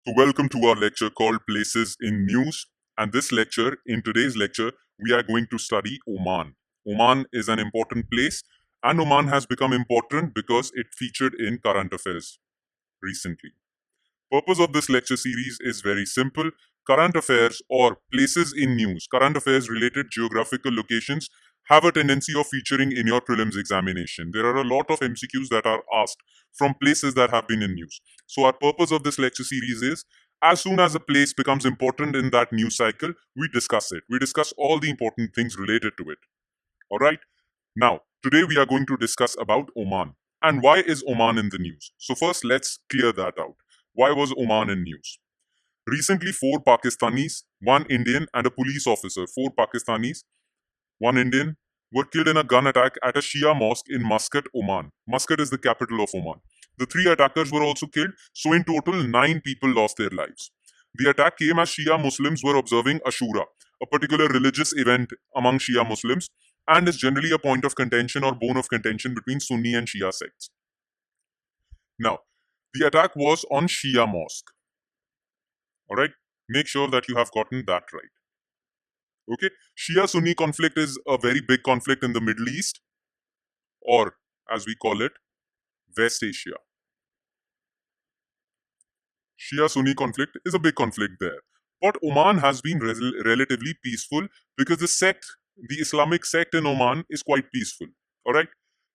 So welcome to our lecture called Places in News. And in today's lecture, we are going to study Oman. Oman is an important place, and Oman has become important because it featured in current affairs recently. Purpose of this lecture series is very simple. Current affairs or places in news, current affairs related geographical locations have a tendency of featuring in your prelims examination. There are a lot of MCQs that are asked from places that have been in news. So our purpose of this lecture series is as soon as a place becomes important in that news cycle, we discuss it. We discuss all the important things related to it. All right. Now, today we are going to discuss about Oman. And why is Oman in the news? So first, let's clear that out. Why was Oman in news? Recently, four Pakistanis, one Indian, and a police officer, four Pakistanis, one Indian, were killed in a gun attack at a Shia mosque in Muscat, Oman. Muscat is the capital of Oman. The three attackers were also killed, so in total, 9 people lost their lives. The attack came as Shia Muslims were observing Ashura, a particular religious event among Shia Muslims, and is generally a point of contention or bone of contention between Sunni and Shia sects. Now, the attack was on Shia mosque. All right, make sure that you have gotten that right. Okay, Shia Sunni conflict is a very big conflict in the Middle East, or as we call it, West Asia. Shia Sunni conflict is a big conflict there. But Oman has been relatively peaceful because the Islamic sect in Oman is quite peaceful. All right.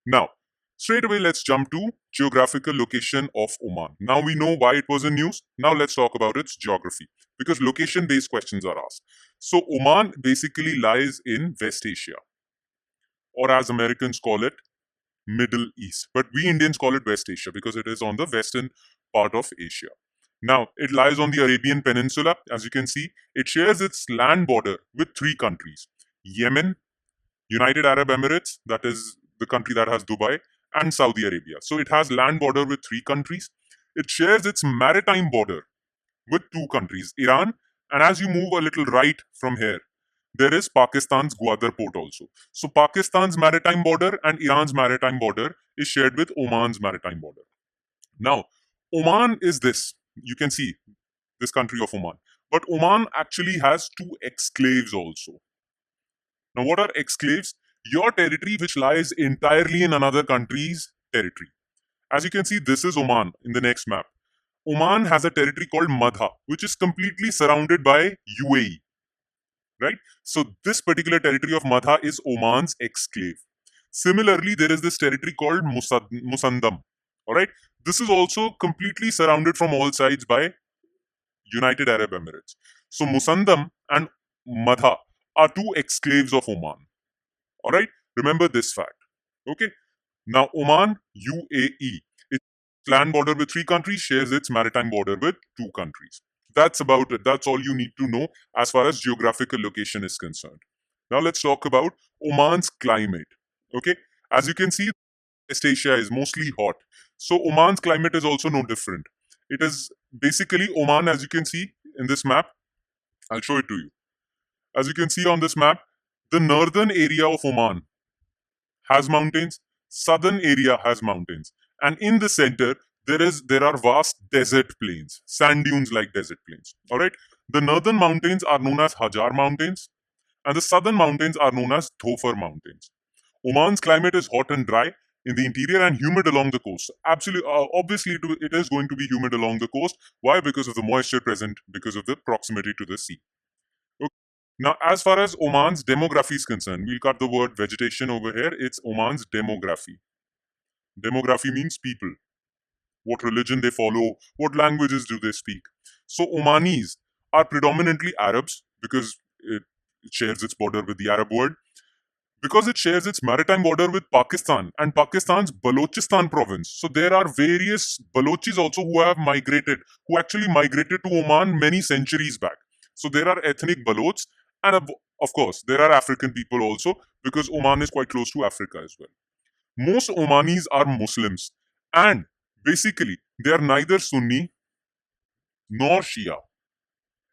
Now, straight away, let's jump to geographical location of Oman. Now we know why it was in news. Now let's talk about its geography because location-based questions are asked. So Oman basically lies in West Asia, or as Americans call it, Middle East. But we Indians call it West Asia because it is on the western part of Asia. Now, it lies on the Arabian Peninsula. As you can see, it shares its land border with three countries: Yemen, United Arab Emirates, that is the country that has Dubai, and Saudi Arabia. So it has land border with three countries. It shares its maritime border with two countries, Iran, and as you move a little right from here, there is Pakistan's Gwadar port also. So Pakistan's maritime border and Iran's maritime border is shared with Oman's maritime border. Now, Oman is this. You can see this country of Oman. But Oman actually has two exclaves also. Now, what are exclaves? Your territory which lies entirely in another country's territory. As you can see, this is Oman in the next map. Oman has a territory called Madha, which is completely surrounded by UAE. Right? So this particular territory of Madha is Oman's exclave. Similarly, there is this territory called Musandam. All right? This is also completely surrounded from all sides by United Arab Emirates. So Musandam and Madha are two exclaves of Oman. All right? Remember this fact. Okay? Now, Oman, UAE. Its land border with three countries shares its maritime border with two countries. That's about it. That's all you need to know as far as geographical location is concerned. Now, let's talk about Oman's climate. Okay? As you can see, West Asia is mostly hot. So, Oman's climate is also no different. It is basically Oman, as you can see in this map. I'll show it to you. As you can see on this map, the northern area of Oman has mountains, southern area has mountains, and in the center there are vast desert plains, sand dunes like desert plains. All right, the northern mountains are known as Hajar Mountains, and the southern mountains are known as Dhofar Mountains. Oman's climate is hot and dry in the interior and humid along the coast. Absolutely, obviously, it is going to be humid along the coast. Why? Because of the moisture present, because of the proximity to the sea. Okay. Now, as far as Oman's demography is concerned, we'll cut the word vegetation over here. It's Oman's demography. Demography means people, what religion they follow, what languages do they speak. So, Omanis are predominantly Arabs because it shares its border with the Arab world, because it shares its maritime border with Pakistan and Pakistan's Balochistan province. So there are various Balochis also who actually migrated to Oman many centuries back. So there are ethnic Balochs, and of course there are African people also because Oman is quite close to Africa as well. Most Omanis are Muslims, and basically they are neither Sunni nor Shia.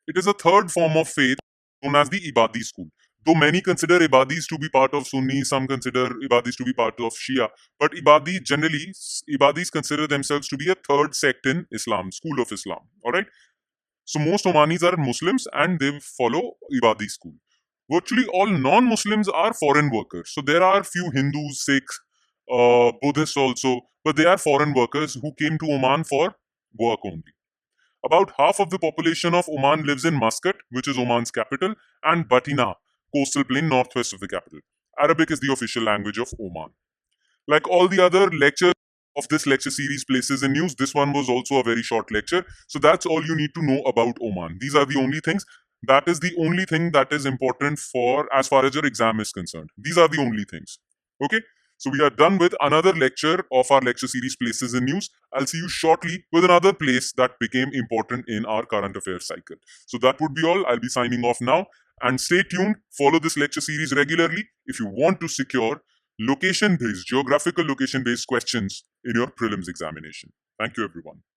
It is a third form of faith known as the Ibadi school. Though many consider Ibadis to be part of Sunni, some consider Ibadis to be part of Shia. But Ibadis consider themselves to be a third sect in Islam, school of Islam. All right. So most Omanis are Muslims and they follow Ibadi school. Virtually all non-Muslims are foreign workers. So there are few Hindus, Sikhs, Buddhists also, but they are foreign workers who came to Oman for work only. About half of the population of Oman lives in Muscat, which is Oman's capital, and Batina, coastal plain northwest of the capital. Arabic is the official language of Oman. Like all the other lectures of this lecture series, Places in News, this one was also a very short lecture. So that's all you need to know about Oman. These are the only things. That is the only thing that is important for as far as your exam is concerned. These are the only things. Okay? So we are done with another lecture of our lecture series, Places in News. I'll see you shortly with another place that became important in our current affairs cycle. So that would be all. I'll be signing off now. And stay tuned. Follow this lecture series regularly if you want to secure location-based, geographical location-based questions in your prelims examination. Thank you, everyone.